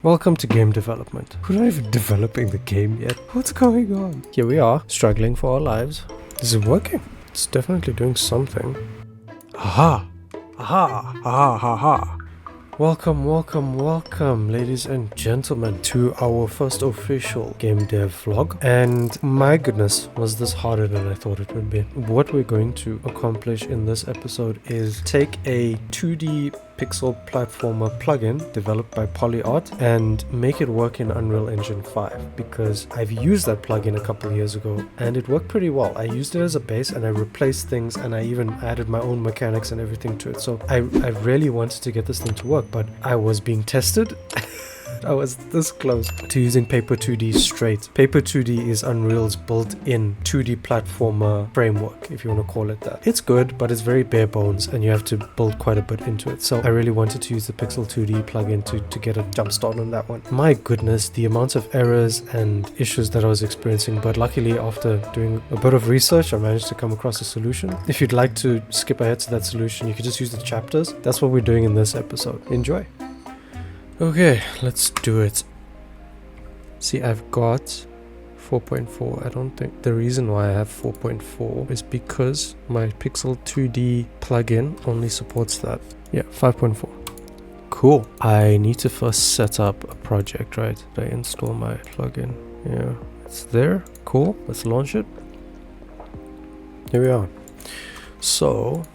Welcome to game development. We're not even developing the game yet. What's going on? Here we are, struggling for our lives. Is it working? It's definitely doing something. Aha! Aha! Aha! Aha! Welcome, ladies and gentlemen, to our first official game dev vlog. And my goodness, was this harder than I thought it would be. What we're going to accomplish in this episode is take a 2D pixel platformer plugin developed by PolyArt and make it work in Unreal Engine 5, because I've used that plugin a couple of years ago and it worked pretty well. I used it as a base and I replaced things and I even added my own mechanics and everything to it. So I really wanted to get this thing to work, but I was being tested. I was this close to using Paper2D straight. Paper2D is Unreal's built-in 2D platformer framework, if you want to call it that. It's good, but it's very bare bones and you have to build quite a bit into it. So I really wanted to use the Pixel2D plugin to get a jump start on that one. My goodness, the amount of errors and issues that I was experiencing, but luckily after doing a bit of research, I managed to come across a solution. If you'd like to skip ahead to that solution, you can just use the chapters. That's what we're doing in this episode. Enjoy. Okay, let's do it. See, I've got 4.4. I don't think the reason why I have 4.4 is because my Pixel2D plugin only supports that. Yeah, 5.4. Cool. I need to first set up a project, right? I install my plugin. Yeah, it's there. Cool. Let's launch it. Here we are. So,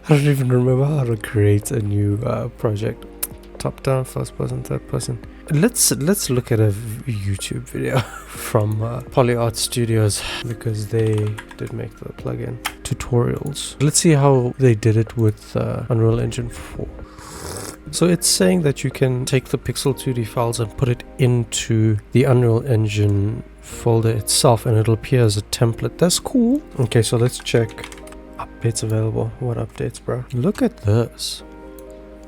I don't even remember how to create a new project. Top down, first person, third person. Let's look at a YouTube video from PolyArt Studios, because they did make the plugin tutorials. Let's see how they did it with Unreal Engine 4. So it's saying that you can take the Pixel2D files and put it into the Unreal Engine folder itself and it'll appear as a template. That's cool. Okay, so let's check updates available. What updates, bro? Look at this.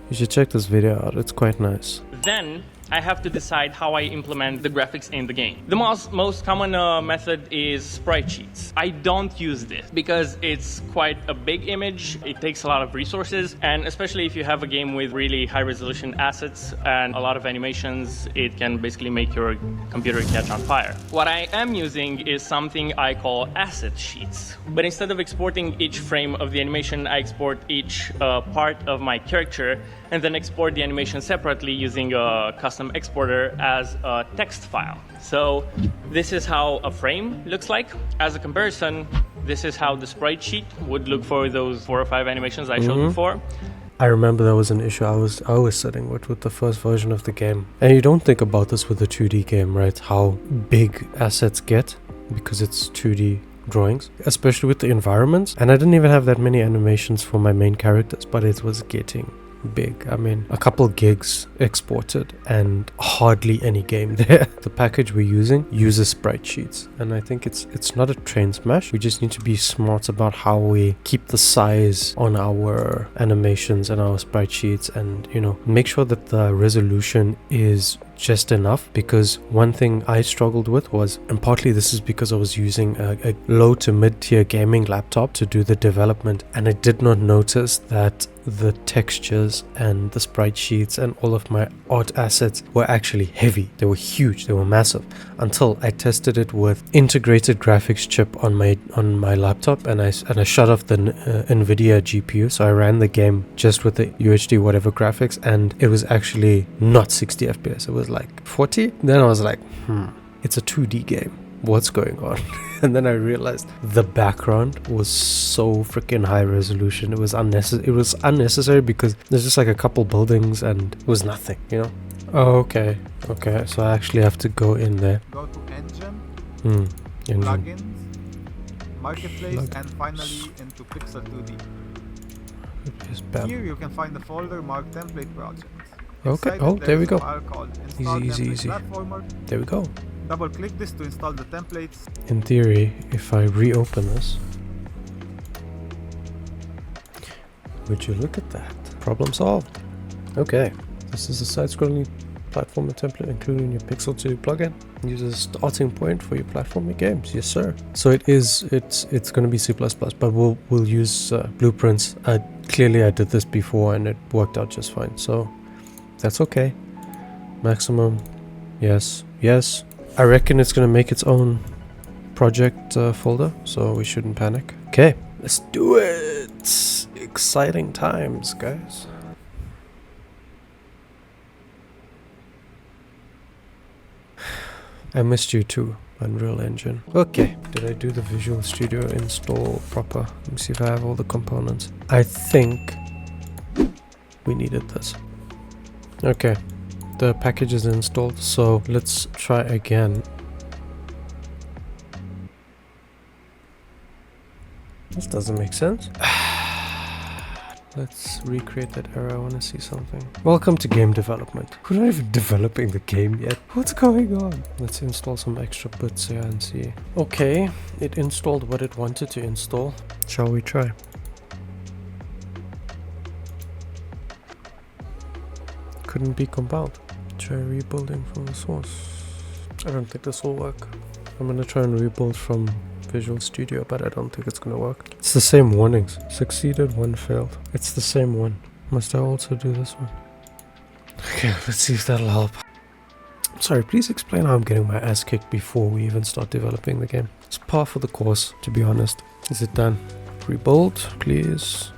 You should check this video out, it's quite nice. Then I have to decide how I implement the graphics in the game. The most common method is sprite sheets. I don't use this because it's quite a big image, it takes a lot of resources, and especially if you have a game with really high resolution assets and a lot of animations, it can basically make your computer catch on fire. What I am using is something I call asset sheets. But instead of exporting each frame of the animation, I export each part of my character and then export the animation separately using a custom exporter as a text file. So this is how a frame looks like. As a comparison, this is how the sprite sheet would look for those 4 or 5 animations I showed before. I remember there was an issue I was sitting with the first version of the game. And you don't think about this with a 2D game, right? How big assets get because it's 2D drawings, especially with the environments. And I didn't even have that many animations for my main characters, but it was getting big. I mean, a couple gigs exported and hardly any game there. The package we're using uses sprite sheets, and I think it's not a train smash. We just need to be smart about how we keep the size on our animations and our sprite sheets, and make sure that the resolution is just enough, because one thing I struggled with was, and partly this is because I was using a low to mid-tier gaming laptop to do the development, and I did not notice that the textures and the sprite sheets and all of my art assets were actually heavy. They were huge, they were massive, until I tested it with integrated graphics chip on my laptop, and I shut off the NVIDIA GPU, so I ran the game just with the UHD whatever graphics, and it was actually not 60 FPS, it was like 40. Then I was like, it's a 2D game. What's going on? And then I realized the background was so freaking high resolution. It was unnecessary because there's just like a couple buildings and it was nothing, Okay, so I actually have to go in there. Go to Engine, Plugins, Marketplace, and finally into Pixel2D. Here you can find the folder marked Template Projects. Okay, Inside there we go. Easy. There we go. Double-click this to install the templates. In theory, if I reopen this, would you look at that? Problem solved. Okay, this is a side-scrolling platformer template including your Pixel2D plugin. Use as a starting point for your platforming games. Yes, sir. So it's going to be C++, but we'll use blueprints. Clearly, I did this before and it worked out just fine. So that's okay. Maximum. Yes. Yes. I reckon it's gonna make its own project folder, so we shouldn't panic. Okay, let's do it. Exciting times, guys. I missed you too, Unreal Engine. Okay, did I do the Visual Studio install proper? Let me see if I have all the components. I think we needed this. Okay, the package is installed, so let's try again. This doesn't make sense. Let's recreate that error. I want to see something. Welcome to game development. We're not even developing the game yet. What's going on? Let's install some extra bits here and see. Okay, it installed what it wanted to install. Shall we try? Couldn't be compiled. Try rebuilding from the source. I don't think this will work. I'm gonna try and rebuild from Visual Studio, but I don't think it's gonna work. It's the same warnings. Succeeded, one failed. It's the same one. Must I also do this one? Okay, let's see if that'll help. Sorry, please explain how I'm getting my ass kicked before we even start developing the game. It's par for the course, to be honest. Is it done? Rebuild, please.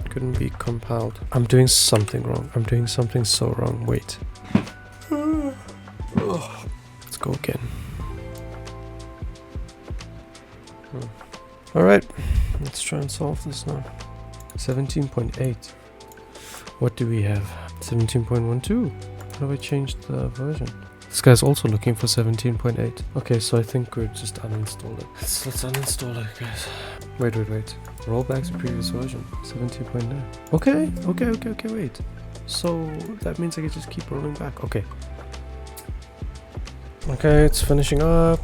Couldn't be compiled. I'm doing something wrong. I'm doing something so wrong. Wait. Let's go again. Alright, let's try and solve this now. 17.8. What do we have? 17.12. How do I change the version? This guy's also looking for 17.8. Okay, so I think we're just uninstall it. Let's uninstall it, guys. Wait. Roll back to previous version. 17.9. Okay, wait. So that means I can just keep rolling back. Okay, it's finishing up.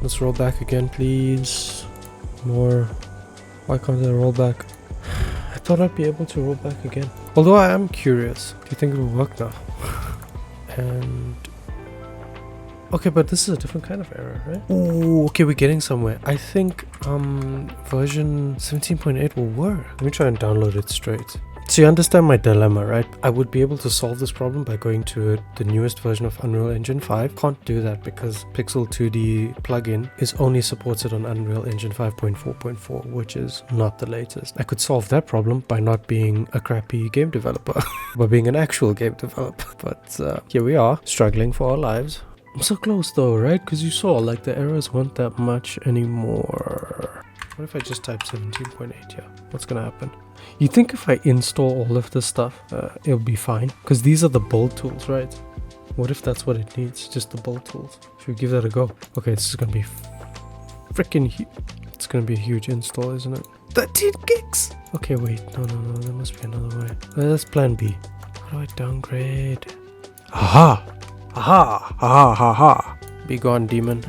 Let's roll back again, please. More. Why can't I roll back? I thought I'd be able to roll back again. Although I am curious. Do you think it will work now? And okay, but this is a different kind of error, right? Ooh, okay, we're getting somewhere. I think version 17.8 will work. Let me try and download it straight. So you understand my dilemma, right? I would be able to solve this problem by going to the newest version of Unreal Engine 5. Can't do that because Pixel2D plugin is only supported on Unreal Engine 5.4.4, which is not the latest. I could solve that problem by not being a crappy game developer, by being an actual game developer. But here we are, struggling for our lives. I'm so close though, right? Because you saw, like, the errors weren't that much anymore. What if I just type 17.8 here? What's gonna happen? You think if I install all of this stuff, it'll be fine? Because these are the build tools, right? What if that's what it needs? Just the build tools. Should we give that a go? Okay, this is gonna be freaking huge. It's gonna be a huge install, isn't it? 13 gigs! Okay, wait. No. There must be another way. Let's plan B. How do I downgrade? Aha! Be gone, demon.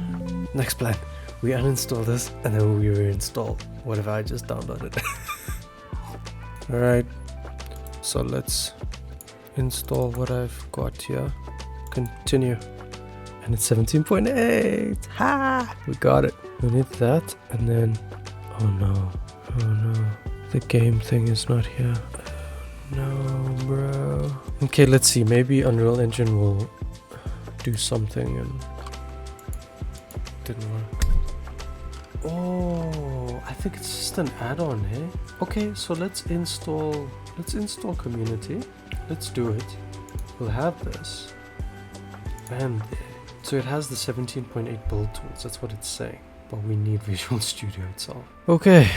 Next plan. We uninstall this and then we reinstall whatever I just downloaded. Alright, so let's install what I've got here. Continue. And it's 17.8. Ha! We got it. We need that and then... Oh no. The game thing is not here. No, bro. Okay, let's see. Maybe Unreal Engine will do something and... Didn't work. Oh, I think it's just an add-on, eh? Okay, so let's install community. Let's do it. We'll have this. And so it has the 17.8 build tools, that's what it's saying. But we need Visual Studio itself. Okay,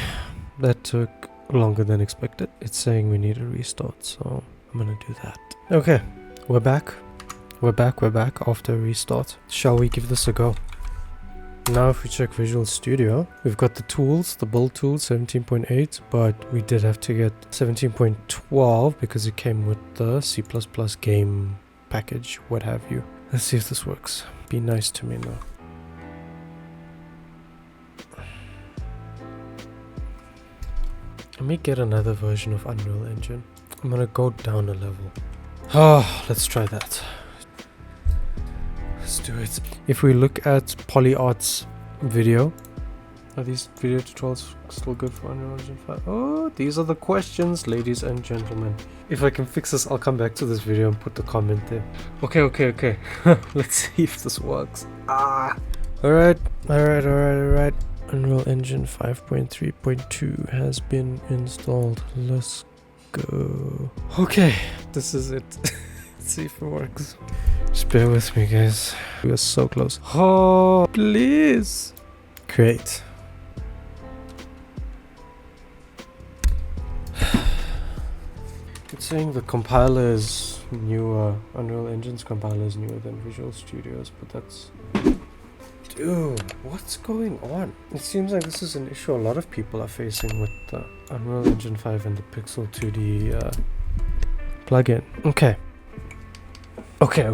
that took longer than expected. It's saying we need a restart, so I'm gonna do that. Okay, we're back. We're back after a restart. Shall we give this a go? Now if we check Visual Studio, we've got the tools, the build tools, 17.8, but we did have to get 17.12 because it came with the C++ game package, what have you. Let's see if this works. Be nice to me now. Let me get another version of Unreal Engine. I'm gonna go down a level. Let's try that. Let's do it. If we look at PolyArt's video, Are these video tutorials still good for Unreal Engine 5? Oh, these are the questions, ladies and gentlemen. If I can fix this, I'll come back to this video and put the comment there. Okay. Let's see if this works. Alright. Unreal Engine 5.3.2 has been installed. Let's go. Okay, this is it. Let's see if it works. Just bear with me, guys. We are so close. Oh, please. Create. It's saying the compiler is newer. Unreal Engine's compiler is newer than Visual Studio's, but that's... Dude, what's going on? It seems like this is an issue a lot of people are facing with the Unreal Engine 5 and the Pixel2D plugin. Okay,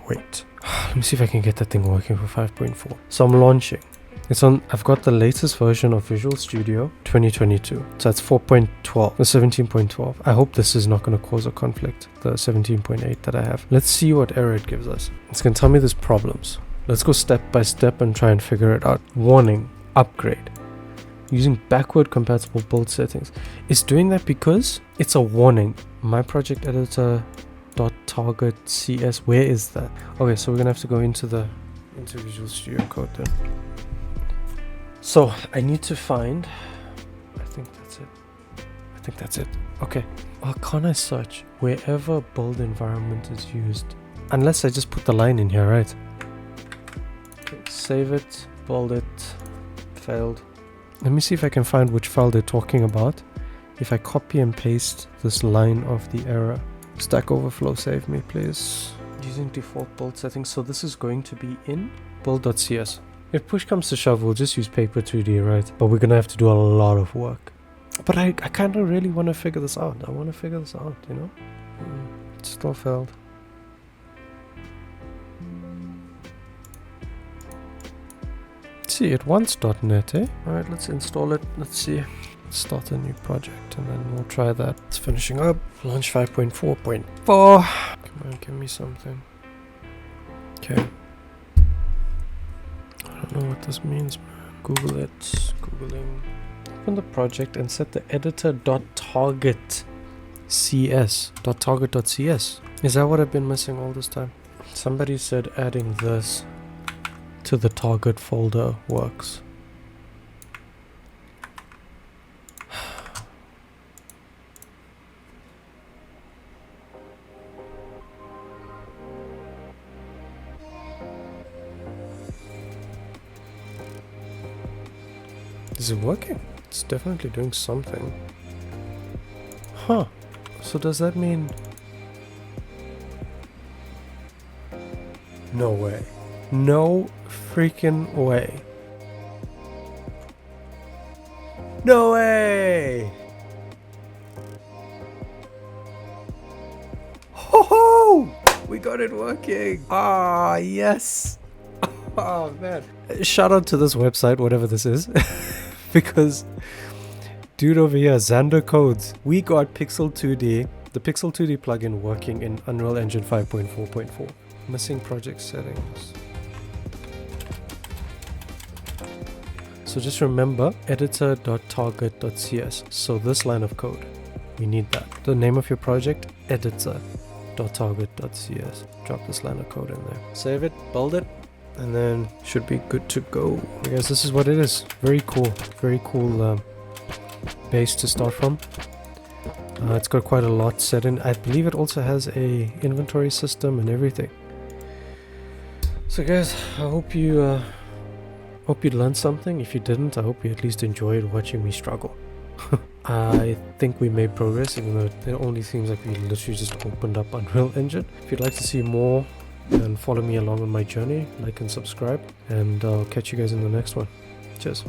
wait. Let me see if I can get that thing working for 5.4. So I'm launching. I've got the latest version of Visual Studio 2022. So that's 4.12, the 17.12. I hope this is not going to cause a conflict, the 17.8 that I have. Let's see what error it gives us. It's going to tell me there's problems. Let's go step by step and try and figure it out. Warning, upgrade. Using backward compatible build settings. It's doing that because it's a warning. My project editor .target CS, where is that? Okay, so we're going to have to go into Visual Studio Code then. So I need to find, I think that's it. Okay. Oh, can't I search wherever build environment is used? Unless I just put the line in here, right? Okay, save it, build it, failed. Let me see if I can find which file they're talking about. If I copy and paste this line of the error. Stack Overflow, save me please. Using default build settings. So this is going to be in build.cs. If push comes to shove, we'll just use Paper2D, right? But we're gonna have to do a lot of work. But I kind of really want to figure this out. I want to figure this out, you know? It still failed. Let's see, it wants .NET, eh? Alright, let's install it. Let's see. Let's start a new project and then we'll try that. It's finishing up. Launch 5.4.4. Come on, give me something. Okay. I don't know what this means, man. Google it. Googling. Open the project and set the editor.target.cs. .target.cs. Is that what I've been missing all this time? Somebody said adding this to the target folder works. Is it working? It's definitely doing something. Huh. So does that mean... No way. No freaking way. No way! Ho ho! We got it working! Ah, yes! Oh man. Shout out to this website, whatever this is. Because dude over here, Xander Codes, we got Pixel2D, the Pixel2D plugin working in Unreal Engine 5.4.4. Missing project settings. So just remember editor.target.cs. So this line of code, we need that. The name of your project, editor.target.cs. Drop this line of code in there. Save it, build it, and then should be good to go. I guess this is what it is. Very cool base to start from. It's got quite a lot set in. I believe it also has a inventory system and everything. So guys, I hope you learned something. If you didn't, I hope you at least enjoyed watching me struggle. I think we made progress, even though it only seems like we literally just opened up Unreal Engine. If you'd like to see more and follow me along on my journey, like and subscribe, and I'll catch you guys in the next one. Cheers.